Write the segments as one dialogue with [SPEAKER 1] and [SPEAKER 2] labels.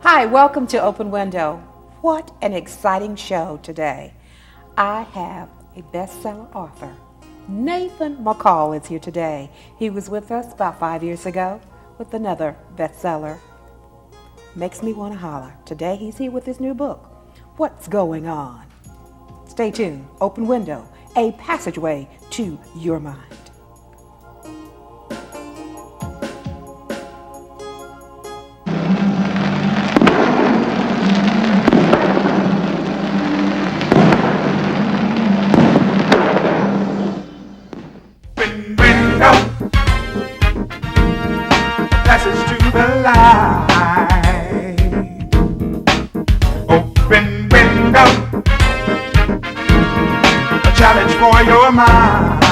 [SPEAKER 1] Hi, welcome to Open Window. What an exciting show today. I have a bestseller author. Nathan McCall is here today. He was with us about 5 years ago with another bestseller, Makes Me Want to Holler. Today he's here with his new book, What's Going On? Stay tuned. Open Window, a passageway to your mind.
[SPEAKER 2] Passage to the light. Open window, a challenge for your mind.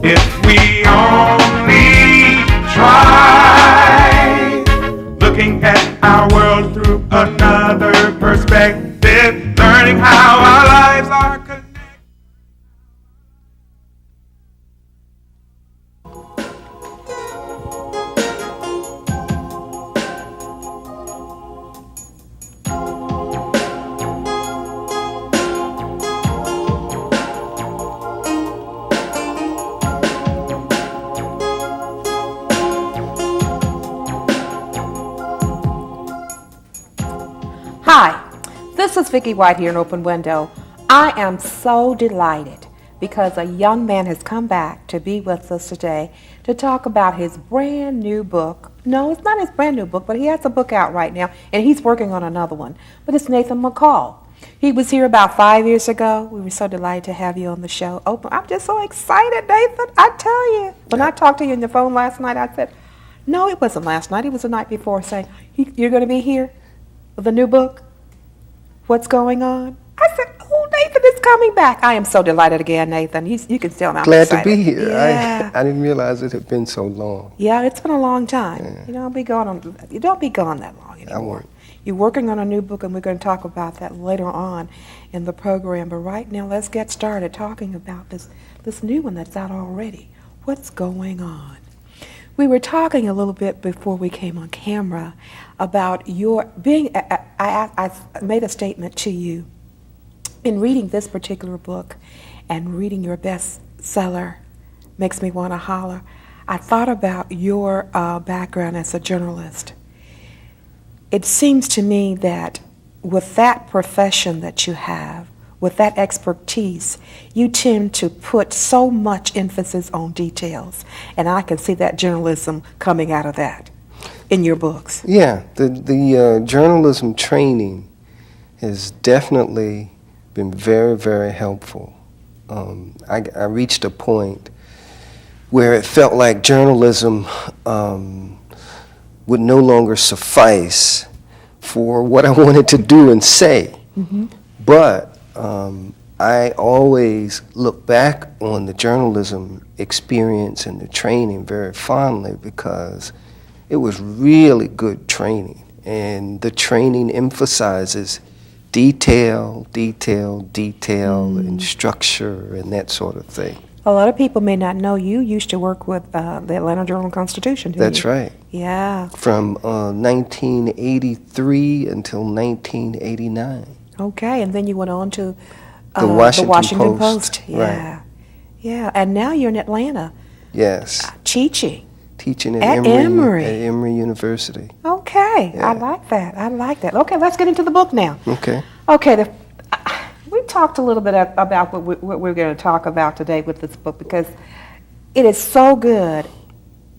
[SPEAKER 2] If we only try, looking at our world through another perspective, learning how our lives are connected.
[SPEAKER 1] Hi, this is Vicki White here in Open Window. I am so delighted because a young man has come back to be with us today to talk about his brand new book. No, it's not his brand new book, but he has a book out right now, and he's working on another one. But it's Nathan McCall. He was here about 5 years ago. We were so delighted to have you on the show. I'm just so excited, Nathan. I tell you. When I talked to you on the phone last night, I said, no, it wasn't last night. It was the night before, saying, you're going to be here with a new book? What's going on? I said, oh, Nathan is coming back. I am so delighted again, Nathan. You can tell I'm
[SPEAKER 3] Glad
[SPEAKER 1] excited.
[SPEAKER 3] to be here.
[SPEAKER 1] Yeah.
[SPEAKER 3] I didn't realize it had been so long.
[SPEAKER 1] Yeah, it's been a long time.
[SPEAKER 3] Yeah.
[SPEAKER 1] You don't be gone that long anymore.
[SPEAKER 3] I won't.
[SPEAKER 1] You're working on a new book, and we're going to talk about that later on in the program. But right now, let's get started talking about this new one that's out already. What's going on? We were talking a little bit before we came on camera about your being. I made a statement to you in reading this particular book and reading your bestseller, Makes Me Want to Holler. I thought about your background as a journalist. It seems to me that with that profession that you have, with that expertise, you tend to put so much emphasis on details, and I can see that journalism coming out of that in your books.
[SPEAKER 3] Yeah, the journalism training has definitely been very, very helpful. I reached a point where it felt like journalism would no longer suffice for what I wanted to do and say. Mm-hmm. But I always look back on the journalism experience and the training very fondly because it was really good training. And the training emphasizes detail, and structure and that sort of thing.
[SPEAKER 1] A lot of people may not know you used to work with the Atlanta Journal-Constitution, didn't you?
[SPEAKER 3] That's right.
[SPEAKER 1] Yeah.
[SPEAKER 3] From 1983 until 1989.
[SPEAKER 1] Okay, and then you went on to
[SPEAKER 3] the Washington
[SPEAKER 1] Post. Yeah.
[SPEAKER 3] Right.
[SPEAKER 1] Yeah, and now you're in Atlanta.
[SPEAKER 3] Yes.
[SPEAKER 1] Teaching
[SPEAKER 3] at Emory University.
[SPEAKER 1] Okay,
[SPEAKER 3] Yeah.
[SPEAKER 1] I like that. Okay, let's get into the book now.
[SPEAKER 3] Okay.
[SPEAKER 1] Okay, we talked a little bit about what we're going to talk about today with this book because it is so good,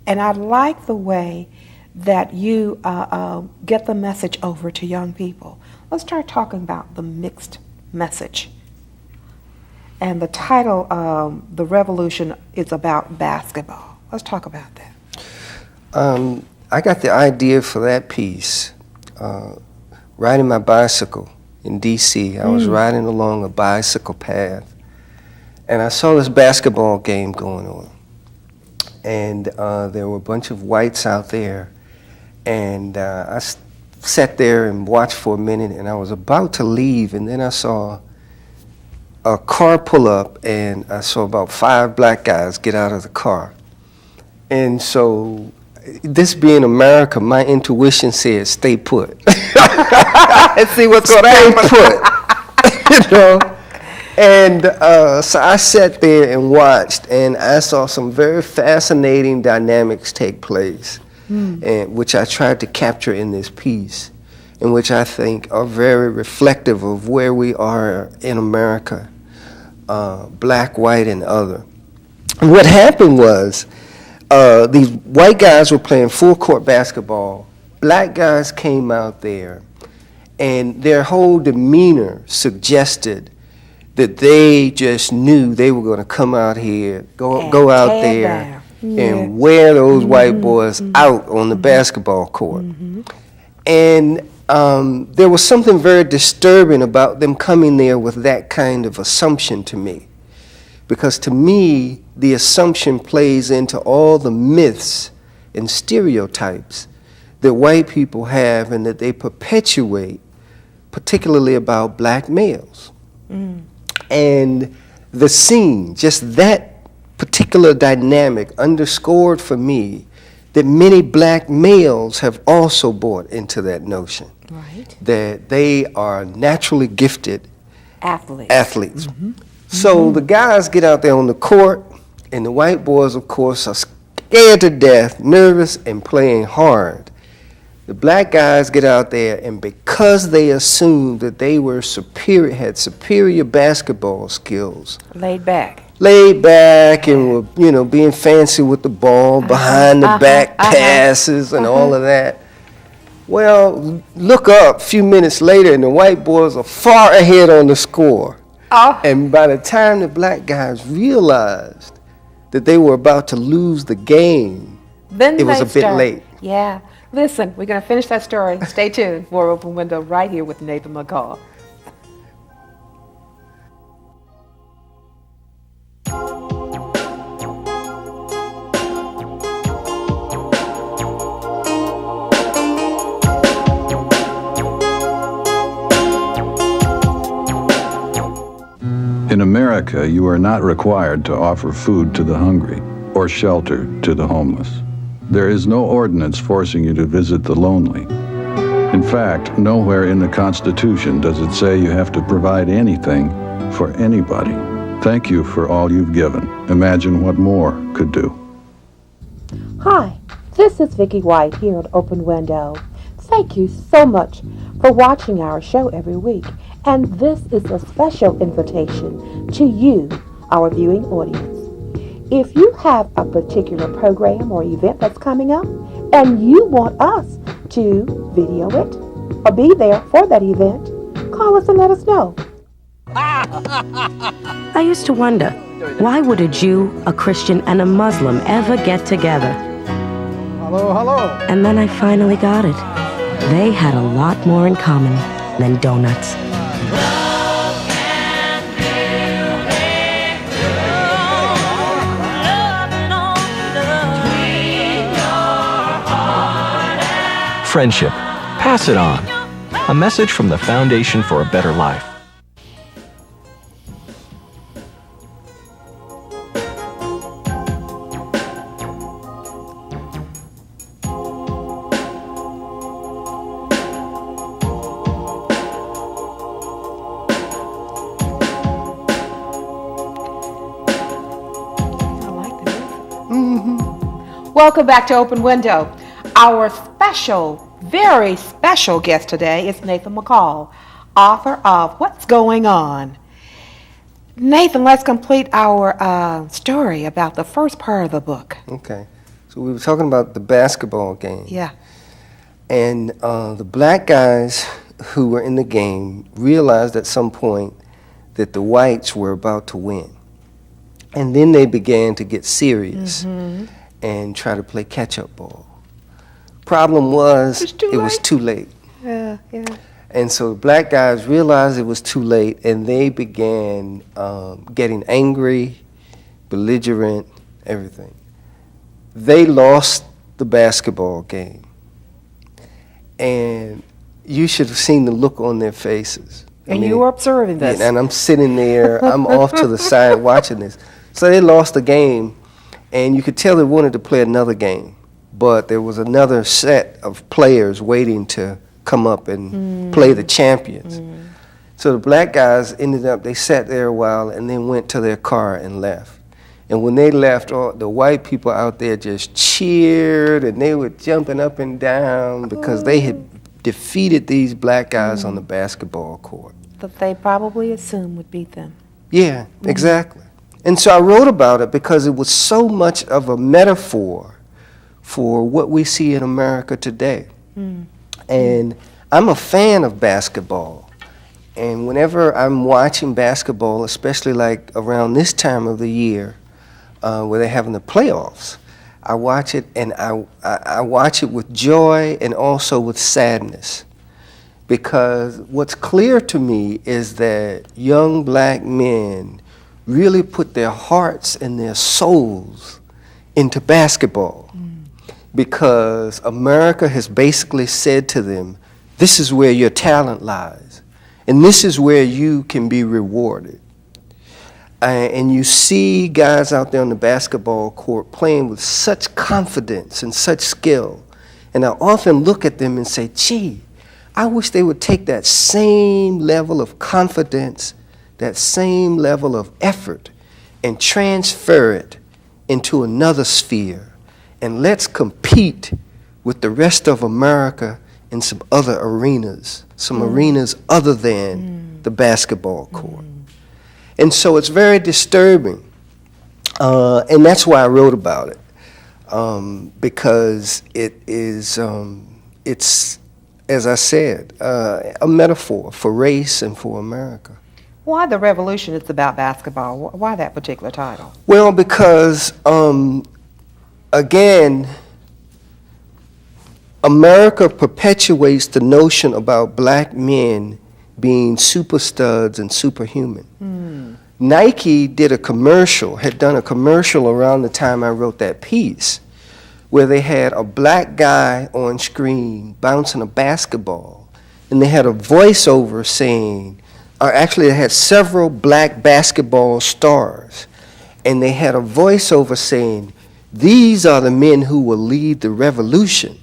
[SPEAKER 1] and I like the way that you get the message over to young people. Let's start talking about the mixed message. And the title, The Revolution, is about basketball. Let's talk about that.
[SPEAKER 3] I got the idea for that piece riding my bicycle in D.C. I was riding along a bicycle path, and I saw this basketball game going on. And there were a bunch of whites out there, and I sat there and watched for a minute, and I was about to leave, and then I saw a car pull up, and I saw about 5 black guys get out of the car. And so this being America, my intuition said stay put.
[SPEAKER 1] Let's see what's going to happen.
[SPEAKER 3] Stay put. You know? And so I sat there and watched, and I saw some very fascinating dynamics take place, and which I tried to capture in this piece, and which I think are very reflective of where we are in America, black, white, and other. And what happened was, these white guys were playing full court basketball. Black guys came out there, and their whole demeanor suggested that they just knew they were going to come out here, go out there and wear those white boys out on the basketball court. And there was something very disturbing about them coming there with that kind of assumption to me. Because to me, the assumption plays into all the myths and stereotypes that white people have and that they perpetuate, particularly about black males. And the scene, just that particular dynamic underscored for me that many black males have also bought into that notion.
[SPEAKER 1] Right.
[SPEAKER 3] That they are naturally gifted athletes. So the guys get out there on the court, and the white boys, of course, are scared to death, nervous, and playing hard. The black guys get out there, and because they assumed that they were superior, had superior basketball skills,
[SPEAKER 1] Laid back
[SPEAKER 3] and were, you know, being fancy with the ball, behind the back passes and all of that. Well, look up a few minutes later, and the white boys are far ahead on the score. And by the time the black guys realized that they were about to lose the game,
[SPEAKER 1] Then
[SPEAKER 3] it was a bit late.
[SPEAKER 1] Yeah. Listen, we're going to finish that story. Stay tuned for Open Window right here with Nathan McCall.
[SPEAKER 4] In America, you are not required to offer food to the hungry or shelter to the homeless. There is no ordinance forcing you to visit the lonely. In fact, nowhere in the Constitution does it say you have to provide anything for anybody. Thank you for all you've given. Imagine what more could do.
[SPEAKER 5] Hi, this is Vicki White here at Open Window. Thank you so much for watching our show every week. And this is a special invitation to you, our viewing audience. If you have a particular program or event that's coming up and you want us to video it or be there for that event, call us and let us know.
[SPEAKER 6] I used to wonder, why would a Jew, a Christian, and a Muslim ever get together?
[SPEAKER 7] Hello.
[SPEAKER 6] And then I finally got it. They had a lot more in common than donuts.
[SPEAKER 8] Friendship. Pass it on. A message from the Foundation for a Better Life.
[SPEAKER 1] Welcome back to Open Window. Our special, very special guest today is Nathan McCall, author of What's Going On. Nathan, let's complete our story about the first part of the book.
[SPEAKER 3] Okay. So we were talking about the basketball game.
[SPEAKER 1] Yeah.
[SPEAKER 3] And the black guys who were in the game realized at some point that the whites were about to win. And then they began to get serious and try to play catch-up ball. Problem was, it was too late.
[SPEAKER 1] Yeah.
[SPEAKER 3] And so the black guys realized it was too late, and they began getting angry, belligerent, everything. They lost the basketball game. And you should have seen the look on their faces.
[SPEAKER 1] And you were observing this.
[SPEAKER 3] And I'm sitting there, I'm off to the side watching this. So they lost the game, and you could tell they wanted to play another game. but there was another set of players waiting to come up and play the champions. So the black guys ended up, they sat there a while and then went to their car and left. And when they left, all the white people out there just cheered, and they were jumping up and down because they had defeated these black guys on the basketball court.
[SPEAKER 1] That they probably assumed would beat them.
[SPEAKER 3] Yeah, exactly. And so I wrote about it because it was so much of a metaphor for what we see in America today. And I'm a fan of basketball. And whenever I'm watching basketball, especially like around this time of the year, where they're having the playoffs, I watch it, and I watch it with joy and also with sadness. Because what's clear to me is that young black men really put their hearts and their souls into basketball. Because America has basically said to them, this is where your talent lies, and this is where you can be rewarded. And you see guys out there on the basketball court playing with such confidence and such skill. And I often look at them and say, gee, I wish they would take that same level of confidence, that same level of effort, and transfer it into another sphere. And let's compete with the rest of America in some other arenas, some arenas other than the basketball court. And so it's very disturbing, and that's why I wrote about it, because it is, it's, as I said, a metaphor for race and for America.
[SPEAKER 1] Why the revolution is about basketball? Why that particular title?
[SPEAKER 3] Well, because, again, America perpetuates the notion about black men being super studs and superhuman. Nike did a commercial, had done a commercial around the time I wrote that piece, where they had a black guy on screen bouncing a basketball, and they had a voiceover saying, or actually they had several black basketball stars, and they had a voiceover saying, these are the men who will lead the revolution,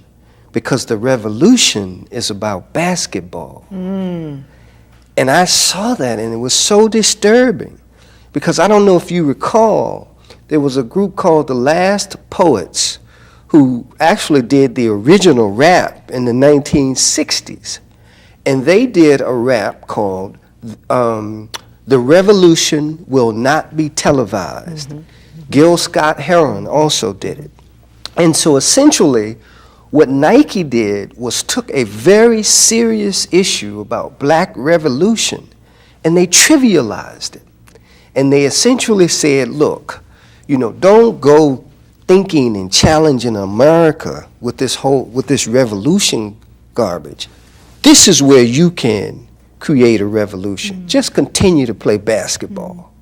[SPEAKER 3] because the revolution is about basketball. And I saw that, and it was so disturbing, because I don't know if you recall, there was a group called the Last Poets who actually did the original rap in the 1960s. And they did a rap called The Revolution Will Not Be Televised. Gil Scott-Heron also did it. And so essentially, what Nike did was took a very serious issue about black revolution, and they trivialized it. And they essentially said, look, you know, don't go thinking and challenging America with this revolution garbage. This is where you can create a revolution. Just continue to play basketball.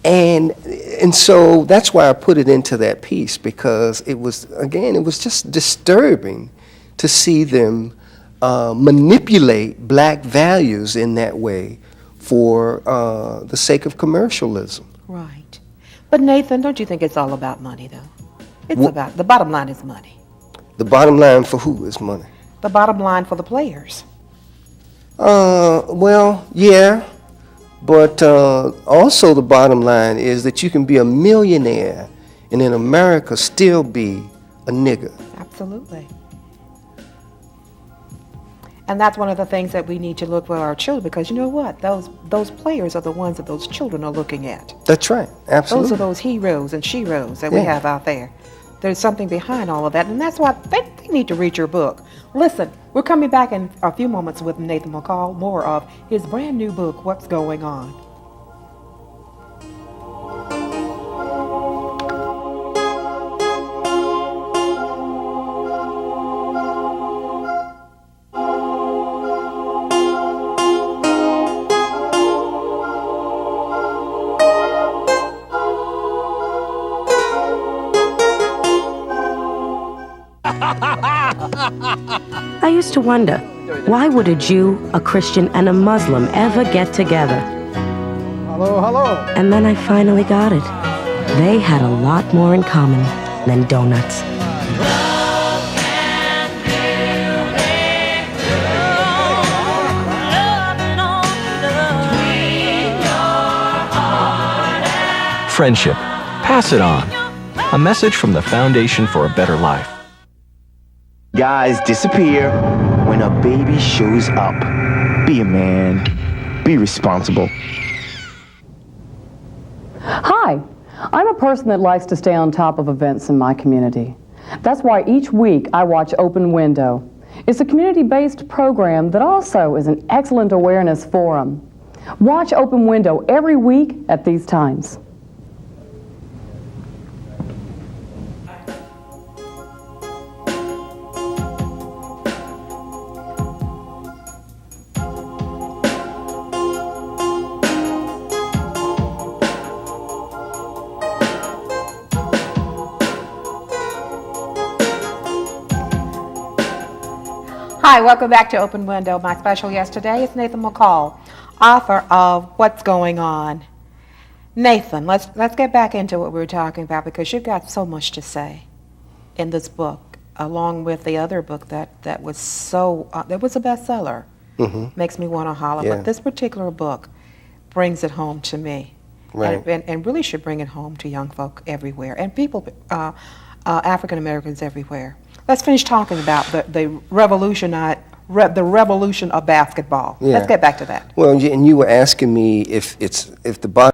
[SPEAKER 3] And so that's why I put it into that piece, because it was, again, it was just disturbing to see them manipulate black values in that way for the sake of commercialism.
[SPEAKER 1] Right. But Nathan, don't you think it's all about money, though? It's about, the bottom line is money.
[SPEAKER 3] The bottom line for who is money?
[SPEAKER 1] The bottom line for the players.
[SPEAKER 3] Well, yeah. But also the bottom line is that you can be a millionaire and in America still be a nigger.
[SPEAKER 1] Absolutely. And that's one of the things that we need to look for our children, because you know what? Those players are the ones that those children are looking at.
[SPEAKER 3] That's right. Absolutely.
[SPEAKER 1] Those are those heroes and sheroes that we have out there. There's something behind all of that, and that's why they need to read your book. Listen, we're coming back in a few moments with Nathan McCall, more of his brand new book, What's Going On.
[SPEAKER 6] I used to wonder, why would a Jew, a Christian, and a Muslim ever get together?
[SPEAKER 7] Hello, hello.
[SPEAKER 6] And then I finally got it. They had a lot more in common than donuts.
[SPEAKER 8] Friendship. Pass it on. A message from the Foundation for a Better Life.
[SPEAKER 9] Guys disappear when a baby shows up. Be a man. Be responsible.
[SPEAKER 10] Hi, I'm a person that likes to stay on top of events in my community. That's why each week I watch Open Window. It's a community-based program that also is an excellent awareness forum. Watch Open Window every week at these times.
[SPEAKER 1] Hi, welcome back to Open Window. My special guest today is Nathan McCall, author of What's Going On. Nathan, let's get back into what we were talking about, because you've got so much to say in this book, along with the other book that was that was a bestseller. Makes me want to holler.
[SPEAKER 3] Yeah.
[SPEAKER 1] But this particular book brings it home to me,
[SPEAKER 3] Right.
[SPEAKER 1] and really should bring it home to young folk everywhere and people, African Americans everywhere. Let's finish talking about the revolution of basketball.
[SPEAKER 3] Yeah.
[SPEAKER 1] Let's get back to that.
[SPEAKER 3] Well, and you were asking me if the bottom